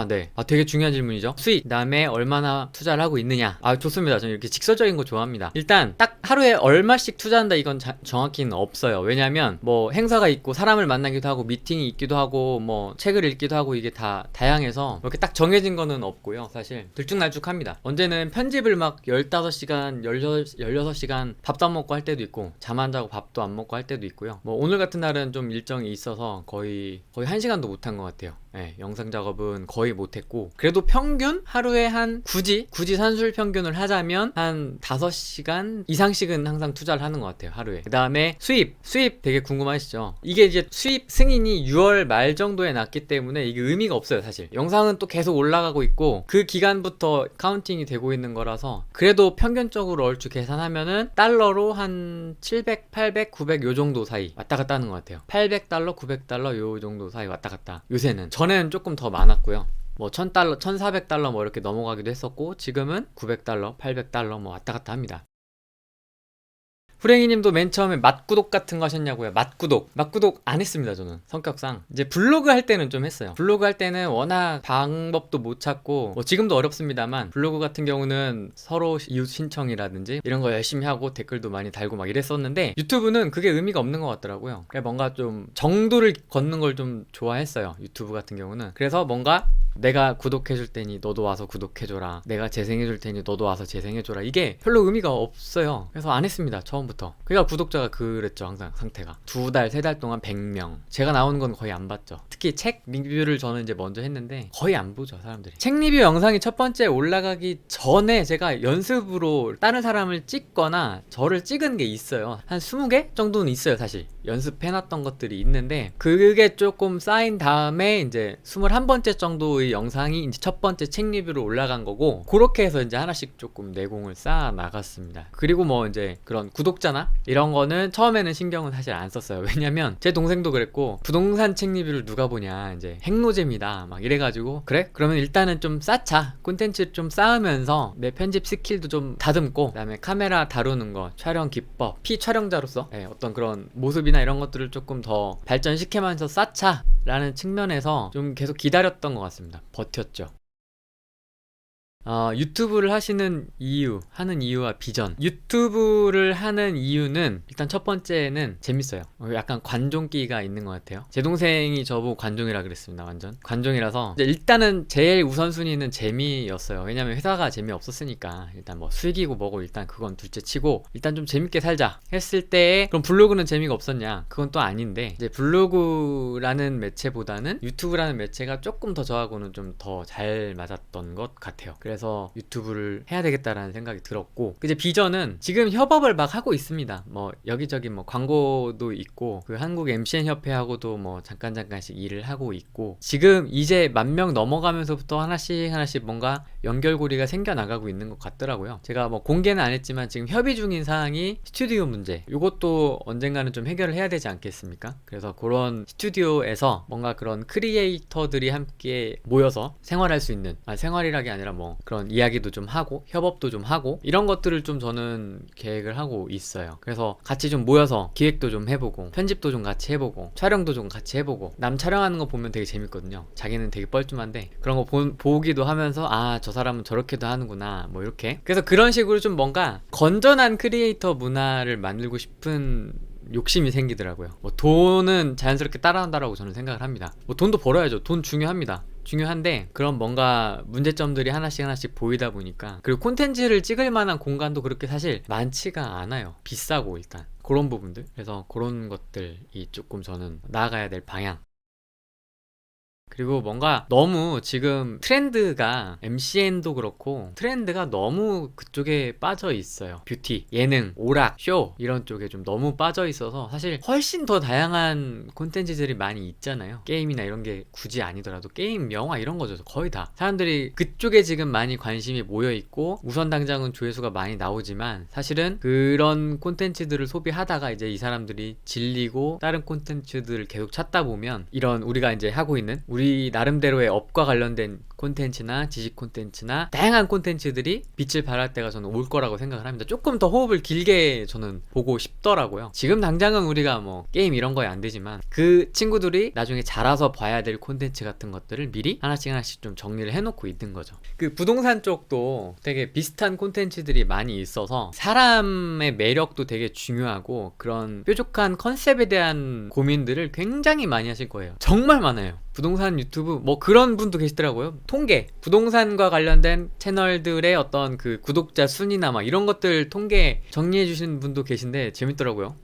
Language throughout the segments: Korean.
네. 되게 중요한 질문이죠. 수익, 그다음에 얼마나 투자를 하고 있느냐. 좋습니다. 저는 이렇게 직설적인 거 좋아합니다. 일단 딱 하루에 얼마씩 투자한다 이건 정확히는 없어요. 왜냐면 뭐 행사가 있고 사람을 만나기도 하고 미팅이 있기도 하고 뭐 책을 읽기도 하고 이게 다 다양해서 이렇게 딱 정해진 거는 없고요. 사실 들쭉날쭉합니다. 언제는 편집을 막 15시간, 16시간 밥도 안 먹고 할 때도 있고 잠 안 자고 밥도 안 먹고 할 때도 있고요. 뭐 오늘 같은 날은 좀 일정이 있어서 거의 1시간도 못 한 것 같아요. 영상 작업은 거의 못했고, 그래도 평균 하루에 한 굳이 산술 평균을 하자면 한 5시간 이상씩은 항상 투자를 하는 것 같아요, 하루에. 그 다음에 수입 되게 궁금하시죠? 이게 이제 수입 승인이 6월 말 정도에 났기 때문에 이게 의미가 없어요, 사실. 영상은 또 계속 올라가고 있고 그 기간부터 카운팅이 되고 있는 거라서, 그래도 평균적으로 얼추 계산하면은 달러로 한 700, 800, 900 요 정도 사이 왔다 갔다 하는 것 같아요. 800달러, 900달러 요 정도 사이 왔다 갔다. 요새는 전에는 조금 더 많았고요. 뭐 1000달러, 1400달러 뭐 이렇게 넘어가기도 했었고, 지금은 900달러, 800달러 뭐 왔다 갔다 합니다. 후랭이님도 맨 처음에 맛구독 같은 거 하셨냐고요? 맛구독 안 했습니다. 저는 성격상 이제 블로그 할 때는 좀 했어요. 블로그 할 때는 워낙 방법도 못 찾고, 뭐 지금도 어렵습니다만 블로그 같은 경우는 서로 이웃 신청이라든지 이런 거 열심히 하고 댓글도 많이 달고 막 이랬었는데, 유튜브는 그게 의미가 없는 것 같더라고요. 그러니까 뭔가 좀 정도를 걷는 걸 좀 좋아했어요, 유튜브 같은 경우는. 그래서 뭔가 내가 구독해줄 테니 너도 와서 구독해줘라, 내가 재생해줄 테니 너도 와서 재생해줘라, 이게 별로 의미가 없어요. 그래서 안 했습니다, 처음부터. 그러니까 구독자가 그랬죠, 항상 상태가. 2달, 3달 동안 100명. 제가 나오는 건 거의 안 봤죠. 특히 책 리뷰를 저는 이제 먼저 했는데 거의 안 보죠, 사람들이. 책 리뷰 영상이 첫 번째 올라가기 전에 제가 연습으로 다른 사람을 찍거나 저를 찍은 게 있어요. 한 20개 정도는 있어요, 사실. 연습해놨던 것들이 있는데, 그게 조금 쌓인 다음에 이제 21번째 정도의 영상이 이제 첫 번째 책 리뷰로 올라간 거고, 그렇게 해서 이제 하나씩 조금 내공을 쌓아 나갔습니다. 그리고 뭐 이제 그런 구독자나 이런 거는 처음에는 신경은 사실 안 썼어요. 왜냐면 제 동생도 그랬고, 부동산 책 리뷰를 누가 보냐, 이제 핵노잼이다 막 이래가지고, 그래? 그러면 일단은 좀 쌓자. 콘텐츠 좀 쌓으면서 내 편집 스킬도 좀 다듬고, 그다음에 카메라 다루는 거, 촬영 기법, 피촬영자로서 어떤 그런 모습이나 이런 것들을 조금 더 발전시키면서 쌓자 라는 측면에서 좀 계속 기다렸던 것 같습니다. 버텼죠. 유튜브를 하는 이유와 비전. 유튜브를 하는 이유는 일단 첫 번째는 재밌어요. 약간 관종기가 있는 것 같아요. 제 동생이 저보고 관종이라 그랬습니다. 완전 관종이라서 일단은 제일 우선순위는 재미였어요. 왜냐면 회사가 재미없었으니까. 일단 뭐 수익이고 뭐고 일단 그건 둘째 치고, 일단 좀 재밌게 살자 했을 때, 그럼 블로그는 재미가 없었냐? 그건 또 아닌데, 이제 블로그라는 매체보다는 유튜브라는 매체가 조금 더 저하고는 좀 더 잘 맞았던 것 같아요. 그래서 유튜브를 해야 되겠다라는 생각이 들었고, 이제 비전은 지금 협업을 막 하고 있습니다. 뭐 여기저기 뭐 광고도 있고, 그 한국 MCN 협회하고도 뭐 잠깐씩 일을 하고 있고, 지금 이제 10,000명 넘어가면서부터 하나씩 뭔가 연결고리가 생겨나가고 있는 것 같더라고요. 제가 뭐 공개는 안 했지만 지금 협의 중인 사항이 스튜디오 문제, 이것도 언젠가는 좀 해결을 해야 되지 않겠습니까? 그래서 그런 스튜디오에서 뭔가 그런 크리에이터들이 함께 모여서 생활할 수 있는, 생활이라기 아니라 뭐 그런 이야기도 좀 하고 협업도 좀 하고 이런 것들을 좀 저는 계획을 하고 있어요. 그래서 같이 좀 모여서 기획도 좀 해보고, 편집도 좀 같이 해보고, 촬영도 좀 같이 해보고. 남 촬영하는 거 보면 되게 재밌거든요. 자기는 되게 뻘쭘한데 그런 거 보기도 하면서, 저 사람은 저렇게도 하는구나, 뭐 이렇게. 그래서 그런 식으로 좀 뭔가 건전한 크리에이터 문화를 만들고 싶은 욕심이 생기더라고요. 뭐 돈은 자연스럽게 따라온다라고 저는 생각을 합니다. 뭐 돈도 벌어야죠. 돈 중요한데, 그런 뭔가 문제점들이 하나씩 보이다 보니까, 그리고 콘텐츠를 찍을 만한 공간도 그렇게 사실 많지가 않아요. 비싸고 일단 그런 부분들. 그래서 그런 것들이 조금 저는 나아가야 될 방향. 그리고 뭔가 너무 지금 트렌드가, MCN도 그렇고 트렌드가 너무 그쪽에 빠져 있어요. 뷰티, 예능, 오락, 쇼 이런 쪽에 좀 너무 빠져 있어서, 사실 훨씬 더 다양한 콘텐츠들이 많이 있잖아요. 게임이나 이런 게 굳이 아니더라도 게임, 영화 이런 거죠. 거의 다 사람들이 그쪽에 지금 많이 관심이 모여 있고, 우선 당장은 조회수가 많이 나오지만 사실은 그런 콘텐츠들을 소비하다가 이제 이 사람들이 질리고 다른 콘텐츠들을 계속 찾다 보면, 이런 우리가 이제 하고 있는 우리 나름대로의 업과 관련된 콘텐츠나 지식 콘텐츠나 다양한 콘텐츠들이 빛을 발할 때가 저는 올 거라고 생각을 합니다. 조금 더 호흡을 길게 저는 보고 싶더라고요. 지금 당장은 우리가 뭐 게임 이런 거에 안 되지만 그 친구들이 나중에 자라서 봐야 될 콘텐츠 같은 것들을 미리 하나씩 좀 정리를 해놓고 있는 거죠. 그 부동산 쪽도 되게 비슷한 콘텐츠들이 많이 있어서 사람의 매력도 되게 중요하고 그런 뾰족한 컨셉에 대한 고민들을 굉장히 많이 하실 거예요. 정말 많아요. 부동산 유튜브 뭐 그런 분도 계시더라고요. 통계, 부동산과 관련된 채널들의 어떤 그 구독자 순위나 막 이런 것들 통계 정리해 주시는 분도 계신데 재밌더라고요.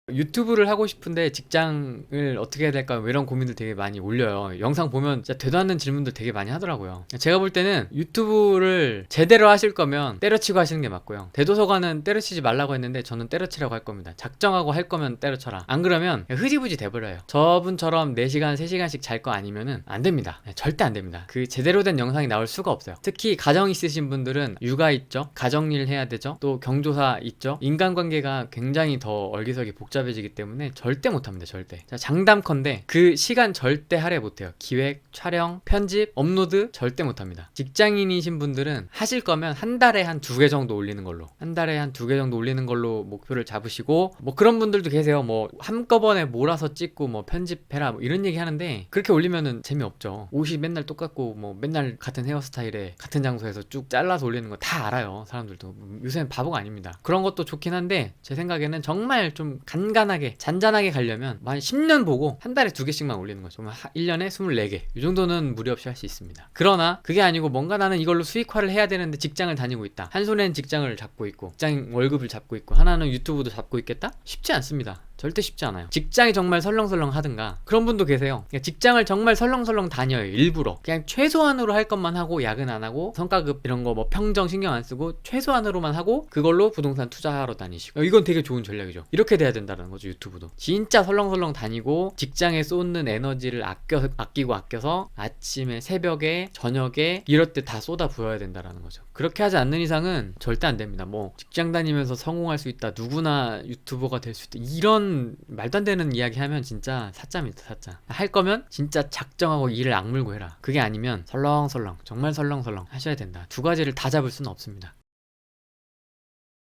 유튜브를 하고 싶은데 직장을 어떻게 해야 될까 뭐 이런 고민들 되게 많이 올려요. 영상 보면 진짜 되도 않는 질문들 되게 많이 하더라고요. 제가 볼 때는 유튜브를 제대로 하실 거면 때려치고 하시는 게 맞고요. 대도서관은 때려치지 말라고 했는데 저는 때려치라고 할 겁니다. 작정하고 할 거면 때려쳐라. 안 그러면 흐지부지 돼버려요. 저분처럼 4시간 3시간씩 잘 거 아니면은 안 됩니다. 절대 안 됩니다. 그 제대로 된 영상이 나올 수가 없어요. 특히 가정 있으신 분들은 육아 있죠, 가정일 해야 되죠, 또 경조사 있죠. 인간관계가 굉장히 더 얼기설기 복잡해지기 때문에 절대 못합니다. 절대. 자, 장담컨대 그 시간 절대 할애 못해요. 기획, 촬영, 편집, 업로드 절대 못합니다. 직장인이신 분들은 하실 거면 한 달에 한 2개 정도 올리는 걸로, 한 달에 한 2개 정도 올리는 걸로 목표를 잡으시고, 뭐 그런 분들도 계세요. 뭐 한꺼번에 몰아서 찍고 뭐 편집해라 뭐 이런 얘기 하는데 그렇게 올리면은 재미없죠. 옷이 맨날 똑같고 뭐 맨날 같은 헤어스타일에 같은 장소에서 쭉 잘라서 올리는 거 다 알아요. 사람들도. 요새는 바보가 아닙니다. 그런 것도 좋긴 한데 제 생각에는 정말 좀 간간하게 잔잔하게 가려면 한 10년 보고 한 달에 2개씩만 올리는 거죠. 그러면 1년에 24개 이 정도는 무리 없이 할 수 있습니다. 그러나 그게 아니고 뭔가 나는 이걸로 수익화를 해야 되는데 직장을 다니고 있다. 한 손에는 직장을 잡고 있고 직장 월급을 잡고 있고 하나는 유튜브도 잡고 있겠다? 쉽지 않습니다. 절대 쉽지 않아요. 직장이 정말 설렁설렁 하든가. 그런 분도 계세요. 그러니까 직장을 정말 설렁설렁 다녀요. 일부러 그냥 최소한으로 할 것만 하고 야근 안 하고 성과급 이런 거 뭐 평정 신경 안 쓰고 최소한으로만 하고 그걸로 부동산 투자하러 다니시고. 이건 되게 좋은 전략이죠. 이렇게 돼야 된다는 거죠. 유튜브도 진짜 설렁설렁 다니고 직장에 쏟는 에너지를 아껴서 아침에 새벽에 저녁에 이럴 때 다 쏟아 부어야 된다는 거죠. 그렇게 하지 않는 이상은 절대 안 됩니다. 뭐 직장 다니면서 성공할 수 있다, 누구나 유튜버가 될 수 있다, 이런 말도 안 되는 이야기 하면 진짜 사짜입니다. 사짜. 할 거면 진짜 작정하고 이를 악물고 해라. 그게 아니면 설렁설렁, 정말 설렁설렁 하셔야 된다. 2가지를 다 잡을 수는 없습니다.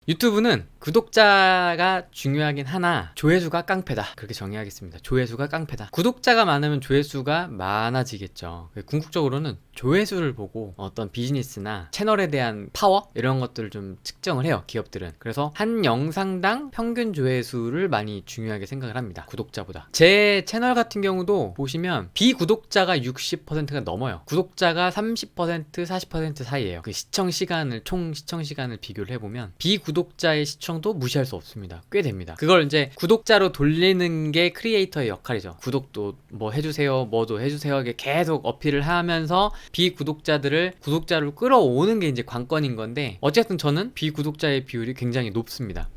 유튜브는 구독자가 중요하긴 하나 조회수가 깡패다, 그렇게 정의하겠습니다. 조회수가 깡패다. 구독자가 많으면 조회수가 많아지겠죠. 궁극적으로는 조회수를 보고 어떤 비즈니스나 채널에 대한 파워 이런 것들을 좀 측정을 해요, 기업들은. 그래서 한 영상당 평균 조회수를 많이 중요하게 생각을 합니다, 구독자보다. 제 채널 같은 경우도 보시면 비구독자가 60%가 넘어요. 구독자가 30% 40% 사이에요. 그 총 시청 시간을 비교를 해보면 구독자의 시청도 무시할 수 없습니다. 꽤 됩니다. 그걸 이제 구독자로 돌리는 게 크리에이터의 역할이죠. 구독도 뭐 해주세요, 뭐도 해주세요, 이게 계속 어필을 하면서 비구독자들을 구독자로 끌어오는 게 이제 관건인 건데, 어쨌든 저는 비구독자의 비율이 굉장히 높습니다.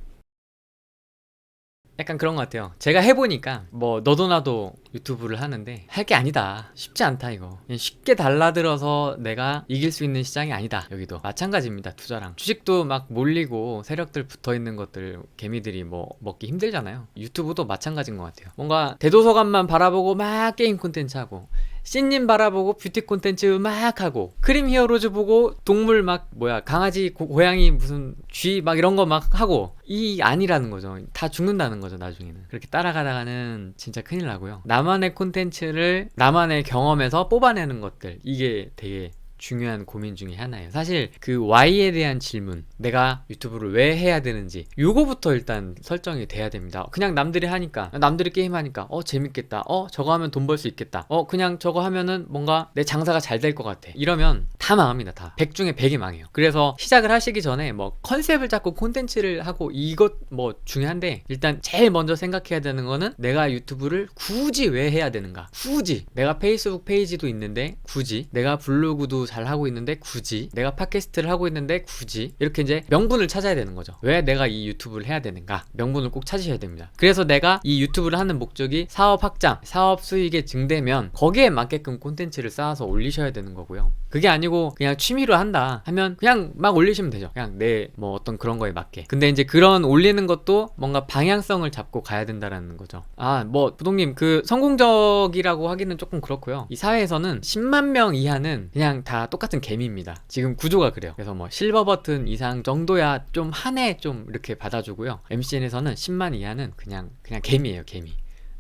약간 그런 것 같아요. 제가 해보니까 뭐 너도 나도 유튜브를 하는데 할 게 아니다, 쉽지 않다. 이거 그냥 쉽게 달라들어서 내가 이길 수 있는 시장이 아니다. 여기도 마찬가지입니다. 투자랑 주식도 막 몰리고 세력들 붙어있는 것들 개미들이 뭐 먹기 힘들잖아요. 유튜브도 마찬가지인 것 같아요. 뭔가 대도서관만 바라보고 막 게임 콘텐츠 하고, 씬님 바라보고 뷰티 콘텐츠 막 하고, 크림 히어로즈 보고 동물 막 강아지 고양이 무슨 쥐 막 이런 거 막 하고, 이 아니라는 거죠. 다 죽는다는 거죠. 나중에는 그렇게 따라가다가는 진짜 큰일 나고요. 나만의 콘텐츠를 나만의 경험에서 뽑아내는 것들, 이게 되게 중요한 고민 중에 하나예요. 사실 그 Y에 대한 질문, 내가 유튜브를 왜 해야 되는지, 요거부터 일단 설정이 돼야 됩니다. 그냥 남들이 하니까, 남들이 게임하니까 재밌겠다, 저거 하면 돈 벌 수 있겠다, 그냥 저거 하면은 뭔가 내 장사가 잘 될 것 같아, 이러면 다 망합니다. 다 100 중에 100이 망해요. 그래서 시작을 하시기 전에 뭐 컨셉을 잡고 콘텐츠를 하고 이것 뭐 중요한데, 일단 제일 먼저 생각해야 되는 거는 내가 유튜브를 굳이 왜 해야 되는가. 굳이 내가 페이스북 페이지도 있는데 굳이 내가 블로그도 잘 하고 있는데 굳이, 내가 팟캐스트를 하고 있는데 굳이, 이렇게 이제 명분을 찾아야 되는 거죠. 왜 내가 이 유튜브를 해야 되는가, 명분을 꼭 찾으셔야 됩니다. 그래서 내가 이 유튜브를 하는 목적이 사업 확장, 사업 수익의 증대면 거기에 맞게끔 콘텐츠를 쌓아서 올리셔야 되는 거고요. 그게 아니고 그냥 취미로 한다 하면 그냥 막 올리시면 되죠. 그냥 내 뭐 어떤 그런 거에 맞게. 근데 이제 그런 올리는 것도 뭔가 방향성을 잡고 가야 된다라는 거죠. 뭐 부동님, 그 성공적이라고 하기는 조금 그렇고요. 이 사회에서는 10만 명 이하는 그냥 다 똑같은 개미입니다. 지금 구조가 그래요. 그래서 뭐 실버 버튼 이상 정도야 좀 한 해 좀 이렇게 받아주고요. MCN에서는 10만 이하는 그냥 개미예요, 개미.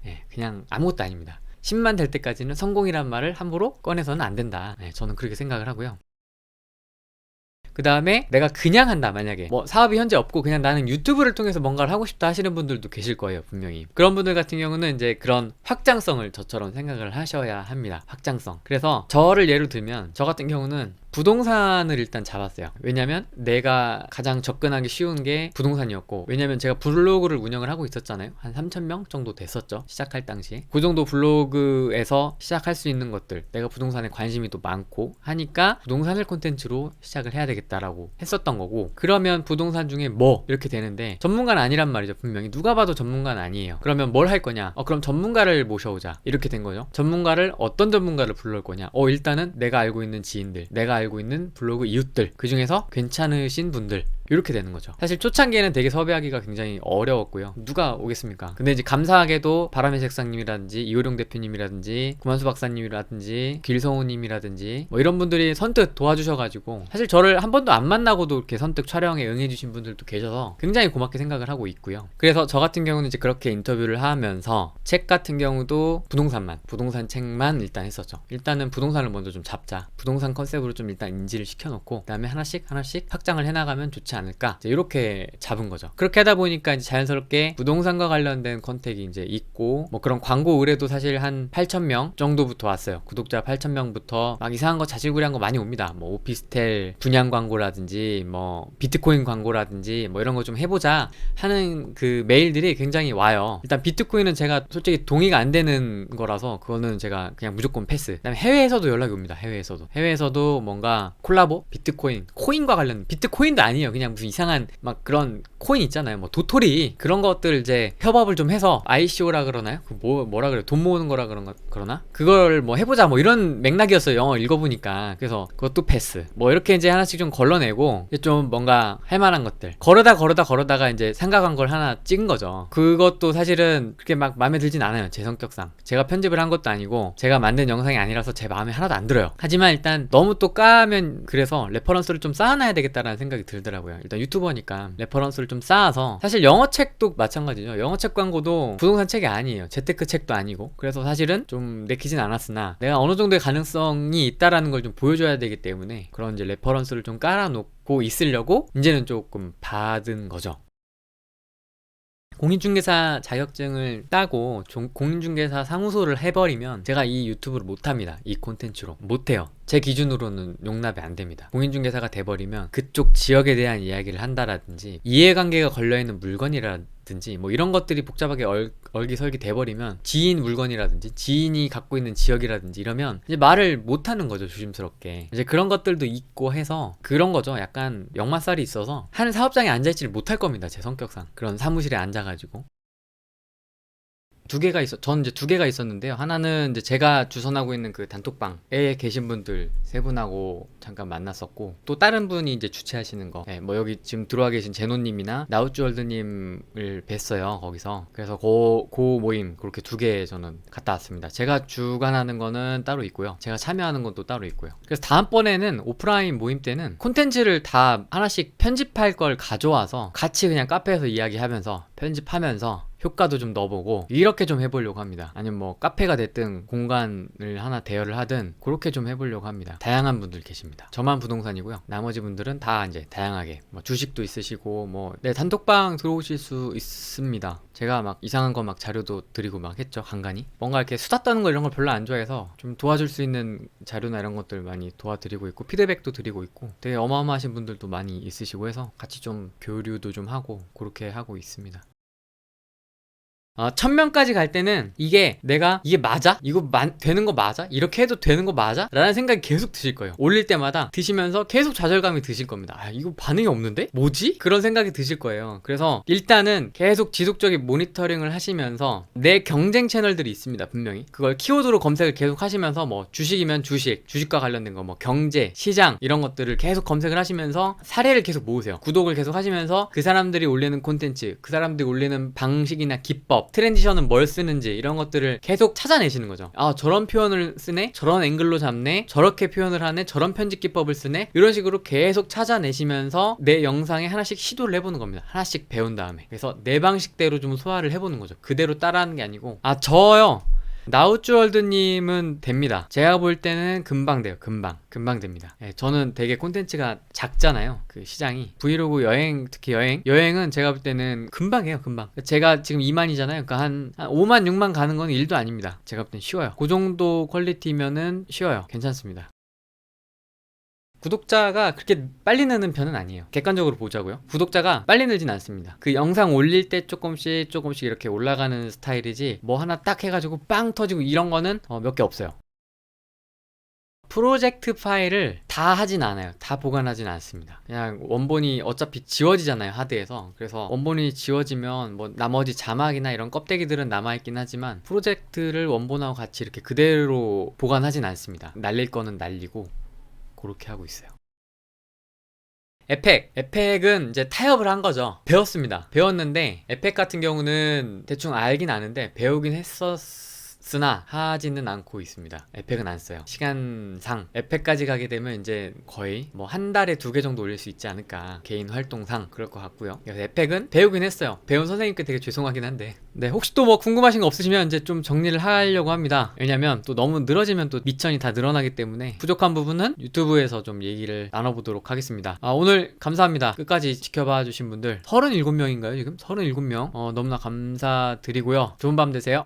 예, 그냥 아무것도 아닙니다. 10만 될 때까지는 성공이란 말을 함부로 꺼내서는 안 된다. 네, 저는 그렇게 생각을 하고요. 그 다음에 내가 그냥 한다, 만약에 뭐 사업이 현재 없고 그냥 나는 유튜브를 통해서 뭔가를 하고 싶다 하시는 분들도 계실 거예요, 분명히. 그런 분들 같은 경우는 이제 그런 확장성을 저처럼 생각을 하셔야 합니다. 확장성. 그래서 저를 예로 들면, 저 같은 경우는 부동산을 일단 잡았어요. 왜냐면 내가 가장 접근하기 쉬운 게 부동산이었고, 왜냐면 제가 블로그를 운영을 하고 있었잖아요. 한 3,000명 정도 됐었죠, 시작할 당시에. 그 정도 블로그에서 시작할 수 있는 것들, 내가 부동산에 관심이 또 많고 하니까 부동산을 콘텐츠로 시작을 해야 되겠다라고 했었던 거고, 그러면 부동산 중에 뭐 이렇게 되는데 전문가는 아니란 말이죠. 분명히 누가 봐도 전문가는 아니에요. 그러면 뭘 할 거냐, 그럼 전문가를 모셔오자, 이렇게 된 거죠. 전문가를, 어떤 전문가를 불러올 거냐, 일단은 내가 알고 있는 지인들, 내가 알고 있는 블로그 이웃들, 그 중에서 괜찮으신 분들, 이렇게 되는 거죠. 사실 초창기에는 되게 섭외하기가 굉장히 어려웠고요. 누가 오겠습니까? 근데 이제 감사하게도 바람의 색상님이라든지 이호룡 대표님이라든지 구만수 박사님이라든지 길성우님이라든지 뭐 이런 분들이 선뜻 도와주셔가지고, 사실 저를 한 번도 안 만나고도 이렇게 선뜻 촬영에 응해주신 분들도 계셔서 굉장히 고맙게 생각을 하고 있고요. 그래서 저 같은 경우는 이제 그렇게 인터뷰를 하면서 책 같은 경우도 부동산 책만 일단 했었죠. 일단은 부동산을 먼저 좀 잡자, 부동산 컨셉으로 좀 일단 인지를 시켜놓고 그 다음에 하나씩 확장을 해나가면 좋지 않을까, 이렇게 잡은 거죠. 그렇게 하다 보니까 이제 자연스럽게 부동산과 관련된 컨택이 이제 있고, 뭐 그런 광고 의뢰도 사실 한 8,000명 정도부터 왔어요. 구독자 8,000명부터 막 이상한 거, 자질구레한 거 많이 옵니다. 뭐 오피스텔 분양 광고라든지 뭐 비트코인 광고라든지 뭐 이런 거 좀 해보자 하는 그 메일들이 굉장히 와요. 일단 비트코인은 제가 솔직히 동의가 안 되는 거라서 그거는 제가 그냥 무조건 패스. 그다음에 해외에서도 연락이 옵니다. 해외에서도 뭔가 콜라보, 비트코인, 코인과 관련, 비트코인도 아니에요. 그냥 무슨 이상한 막 그런 코인 있잖아요. 뭐 도토리, 그런 것들 이제 협업을 좀 해서 ICO라 그러나요? 뭐라 그래요? 돈 모으는 거라 그러나? 그걸 뭐 해보자, 뭐 이런 맥락이었어요. 영어 읽어보니까. 그래서 그것도 패스. 뭐 이렇게 이제 하나씩 좀 걸러내고, 좀 뭔가 할만한 것들 거르다가 이제 생각한 걸 하나 찍은 거죠. 그것도 사실은 그렇게 막 마음에 들진 않아요. 제 성격상. 제가 편집을 한 것도 아니고 제가 만든 영상이 아니라서 제 마음에 하나도 안 들어요. 하지만 일단 너무 또 까면, 그래서 레퍼런스를 좀 쌓아놔야 되겠다라는 생각이 들더라고요. 일단 유튜버니까 레퍼런스를 좀 쌓아서, 사실 영어책도 마찬가지죠. 영어책 광고도 부동산 책이 아니에요. 재테크 책도 아니고. 그래서 사실은 좀 내키진 않았으나 내가 어느 정도의 가능성이 있다라는 걸 좀 보여줘야 되기 때문에 그런 이제 레퍼런스를 좀 깔아놓고 있으려고 이제는 조금 받은 거죠. 공인중개사 자격증을 따고 공인중개사 사무소를 해버리면 제가 이 유튜브를 못합니다. 이 콘텐츠로 못해요. 제 기준으로는 용납이 안 됩니다. 공인중개사가 돼버리면 그쪽 지역에 대한 이야기를 한다라든지, 이해관계가 걸려있는 물건이라든지 뭐 이런 것들이 복잡하게 얼기설기 돼버리면, 지인 물건이라든지 지인이 갖고 있는 지역이라든지 이러면 이제 말을 못하는 거죠, 조심스럽게. 이제 그런 것들도 있고 해서 그런 거죠. 약간 역마살이 있어서 한 사업장에 앉아있지를 못할 겁니다, 제 성격상. 그런 사무실에 앉아가지고. 전 이제 두 개가 있었는데요. 하나는 이제 제가 주선하고 있는 그 단톡방에 계신 분들 세 분하고 잠깐 만났었고, 또 다른 분이 이제 주최하시는 거, 뭐 여기 지금 들어와 계신 제노님이나 나우츠월드님을 뵀어요, 거기서. 그래서 그 모임, 그렇게 두 개 저는 갔다 왔습니다. 제가 주관하는 거는 따로 있고요, 제가 참여하는 건 또 따로 있고요. 그래서 다음번에는 오프라인 모임 때는 콘텐츠를 다 하나씩 편집할 걸 가져와서 같이 그냥 카페에서 이야기하면서 편집하면서 효과도 좀 넣어보고, 이렇게 좀 해보려고 합니다. 아니면 뭐 카페가 됐든 공간을 하나 대여를 하든 그렇게 좀 해보려고 합니다. 다양한 분들 계십니다. 저만 부동산이고요, 나머지 분들은 다 이제 다양하게 뭐 주식도 있으시고, 뭐 단톡방 들어오실 수 있습니다. 제가 막 이상한 거 막 자료도 드리고 막 했죠, 간간히. 뭔가 이렇게 수다 떠는 거 이런 걸 별로 안 좋아해서 좀 도와줄 수 있는 자료나 이런 것들 많이 도와드리고 있고, 피드백도 드리고 있고, 되게 어마어마하신 분들도 많이 있으시고 해서 같이 좀 교류도 좀 하고 그렇게 하고 있습니다. 1000명까지 갈 때는 이게 맞아? 이거 되는 거 맞아? 이렇게 해도 되는 거 맞아? 라는 생각이 계속 드실 거예요. 올릴 때마다 드시면서 계속 좌절감이 드실 겁니다. 이거 반응이 없는데? 뭐지? 그런 생각이 드실 거예요. 그래서 일단은 계속 지속적인 모니터링을 하시면서 내 경쟁 채널들이 있습니다. 분명히 그걸 키워드로 검색을 계속 하시면서 뭐 주식이면 주식과 관련된 거, 뭐 경제, 시장 이런 것들을 계속 검색을 하시면서 사례를 계속 모으세요. 구독을 계속 하시면서 그 사람들이 올리는 콘텐츠, 그 사람들이 올리는 방식이나 기법, 트랜지션은 뭘 쓰는지 이런 것들을 계속 찾아내시는 거죠. 저런 표현을 쓰네, 저런 앵글로 잡네, 저렇게 표현을 하네, 저런 편집 기법을 쓰네, 이런 식으로 계속 찾아내시면서 내 영상에 하나씩 시도를 해보는 겁니다. 하나씩 배운 다음에. 그래서 내 방식대로 좀 소화를 해보는 거죠. 그대로 따라하는 게 아니고. 저요 나우쭈월드님은 됩니다. 제가 볼 때는 금방 돼요. 금방 됩니다. 저는 되게 콘텐츠가 작잖아요. 그 시장이 브이로그 여행, 특히 여행은 제가 볼 때는 금방 해요. 금방. 제가 지금 2만이잖아요. 그러니까 한 5만 6만 가는 건 일도 아닙니다. 제가 볼 땐 쉬워요. 그 정도 퀄리티면은 쉬워요. 괜찮습니다. 구독자가 그렇게 빨리 느는 편은 아니에요. 객관적으로 보자고요. 구독자가 빨리 늘진 않습니다. 그 영상 올릴 때 조금씩 이렇게 올라가는 스타일이지, 뭐 하나 딱 해가지고 빵 터지고 이런 거는 몇 개 없어요. 프로젝트 파일을 다 하진 않아요. 다 보관하진 않습니다. 그냥 원본이 어차피 지워지잖아요, 하드에서. 그래서 원본이 지워지면 뭐 나머지 자막이나 이런 껍데기들은 남아있긴 하지만 프로젝트를 원본하고 같이 이렇게 그대로 보관하진 않습니다. 날릴 거는 날리고 그렇게 하고 있어요. 에펙은 이제 타협을 한 거죠. 배웠습니다. 배웠는데 에펙 같은 경우는 대충 알긴 아는데 배우긴 했었으나 하지는 않고 있습니다. 에펙은 안 써요. 시간상 에펙까지 가게 되면 이제 거의 뭐 한 달에 2개 정도 올릴 수 있지 않을까, 개인 활동상 그럴 것 같고요. 그래서 에펙은 배우긴 했어요. 배운 선생님께 되게 죄송하긴 한데, 네, 혹시 또 뭐 궁금하신 거 없으시면 이제 좀 정리를 하려고 합니다. 왜냐면 또 너무 늘어지면 또 미천이 다 늘어나기 때문에 부족한 부분은 유튜브에서 좀 얘기를 나눠보도록 하겠습니다. 오늘 감사합니다. 끝까지 지켜봐 주신 분들 37명인가요 지금? 37명 너무나 감사드리고요. 좋은 밤 되세요.